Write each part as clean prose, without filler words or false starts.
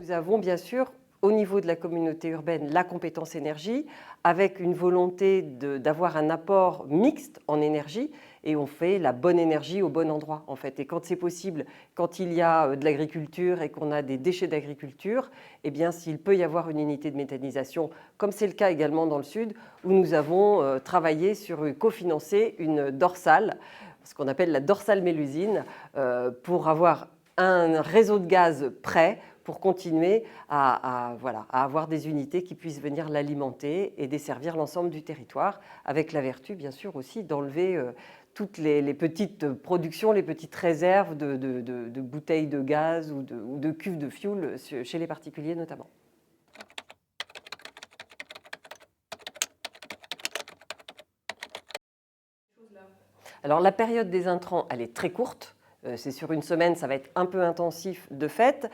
Nous avons bien sûr, au niveau de la communauté urbaine, la compétence énergie, avec une volonté d'avoir un apport mixte en énergie, et on fait la bonne énergie au bon endroit, en fait. Et quand c'est possible, quand il y a de l'agriculture et qu'on a des déchets d'agriculture, eh bien, s'il peut y avoir une unité de méthanisation, comme c'est le cas également dans le sud, où nous avons travaillé sur cofinancer une dorsale, ce qu'on appelle la dorsale Mélusine, pour avoir un réseau de gaz prêt pour continuer voilà, à avoir des unités qui puissent venir l'alimenter et desservir l'ensemble du territoire, avec la vertu, bien sûr, aussi d'enlever toutes les petites productions, les petites réserves de bouteilles de gaz ou de cuves de fioul chez les particuliers notamment. Alors la période des intrants, elle est très courte. C'est sur une semaine, ça va être un peu intensif de fait.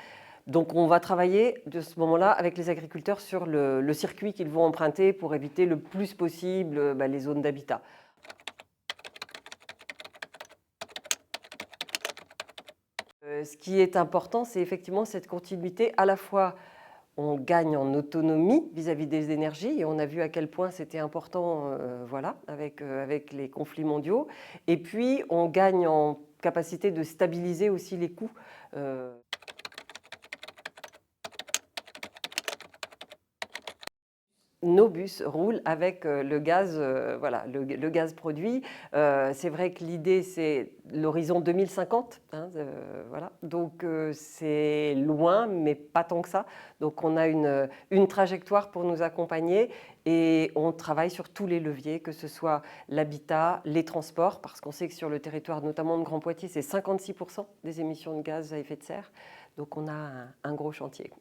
Donc on va travailler de ce moment-là avec les agriculteurs sur le circuit qu'ils vont emprunter pour éviter le plus possible les zones d'habitat. Ce qui est important, c'est effectivement cette continuité. À la fois, on gagne en autonomie vis-à-vis des énergies, et on a vu à quel point c'était important voilà, avec les conflits mondiaux. Et puis, on gagne en capacité de stabiliser aussi les coûts. Nos bus roulent avec le gaz, voilà, le gaz produit. C'est vrai que l'idée, c'est l'horizon 2050. Hein, voilà. Donc, c'est loin, mais pas tant que ça. Donc, on a une trajectoire pour nous accompagner et on travaille sur tous les leviers, que ce soit l'habitat, les transports, parce qu'on sait que sur le territoire, notamment de Grand Poitiers, c'est 56% des émissions de gaz à effet de serre. Donc, on a un gros chantier.